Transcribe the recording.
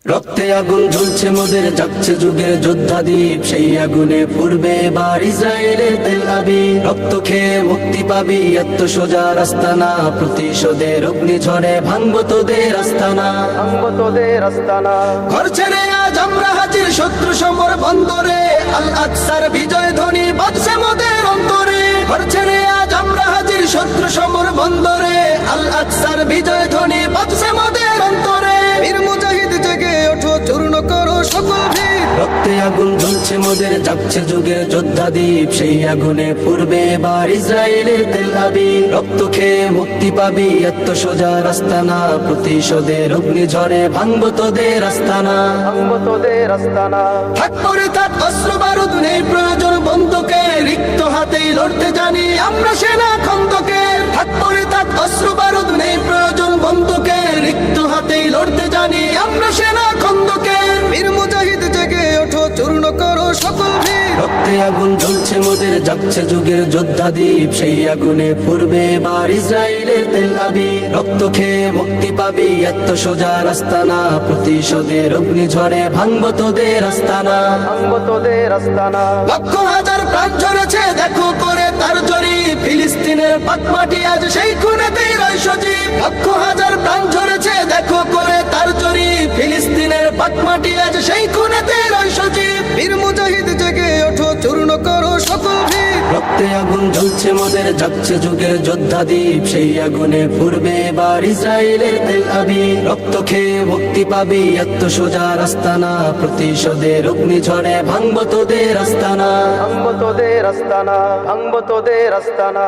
রক্তে আগুন জ্বলছে মোদের, জাগছে যুগের যোদ্ধা দ্বীপ, সেই আগুনে পূর্বে এবার ইসরায়েলের তেল আবিব। রক্ত খেয়ে মুক্তি পাবি, এত সোজা রাস্তা না, প্রতিশোধের অগ্নিঝড়ে ভাঙবো তোদের আস্তানা, ভাঙবো তোদের আস্তানা। ঘর ছেড়ে আজ আমরা হাজির শত্রু সমর বন্দরে, আল আকসার বিজয় ধ্বনি বাজছে মোদের অন্তরে। ঘর ছেড়ে আজ আমরা হাজির শত্রু সমর বন্দরে, আল আকসার বিজয় ধ্বনি বাজছে মোদের অন্তরে। বীর মুজাহিদ জেগে ওঠো, চূর্ণ করো সকল ভিড়। রক্তে আগুন জ্বলছে মোদের, জাগছে যুগের যোদ্ধা দ্বীপ, সেই আগুনে পূর্বে এবার ইসরায়েলের তেল আবিব। রক্ত খেয়ে মুক্তি পাবি, এত সোজা রাস্তা না, প্রতিশোধের অগ্নিঝড়ে ভাঙবো তোদের আস্তানা, ভাঙবো তোদের আস্তানা। থাক পরে থাক অস্ত্র বারুদ, নেই প্রয়োজন বন্ধুকে, রিক্ত হাতেই লড়তে জানি আমরা সেনা খন্দকে। থাক পরে থাক অস্ত্র বারুদ, নেই প্রয়োজন বন্ধুকে, রিক্ত হাতেই লড়তে জানি আমরা সেনা খন্দকে। বীর মুজাহিদ জেগে ওঠো, চূর্ণ করো সকল ভিড়। রক্তে আগুন জ্বলছে মোদের, জাগছে যুগের যোদ্ধা দ্বীপ, সেই আগুনে পূর্বে এবার ইসরায়েলের তেল আবিব। রক্ত খেয়ে মুক্তি পাবি, এত সোজা রাস্তা না, প্রতিশোধের অগ্নিঝড়ে ভাঙবো তোদের আস্তানা, ভাঙবো তোদের আস্তানা। লক্ষ হাজার প্রাণ ঝরেছে দেখো করে তার জরি, ফিলিস্তিনের পাক মাটি আজ সেই খুনেতেই রয় সজীব। লক্ষ হাজার প্রাণ ঝরেছে দেখো করে তার জরি, ফিলিস্তিনের পাক মাটি আজ সেই খুনেতেই রয় সজীব। বীর মুজাহিদ জেগে ওঠো, চূর্ণ করো সকল ভিড়। রক্তে আগুন জ্বলছে মোদের, জাগছে যুগের যোদ্ধা দ্বীপ, সেই আগুনে পূর্বে এবার ইসরায়েলের তেল আবিব। রক্ত খেয়ে মুক্তি পাবি, এত সোজা রাস্তা না, প্রতিশোধের অগ্নিঝড়ে ভাঙবো তোদের আস্তানা, ভাঙবো তোদের আস্তানা, ভাঙবো তোদের আস্তানা।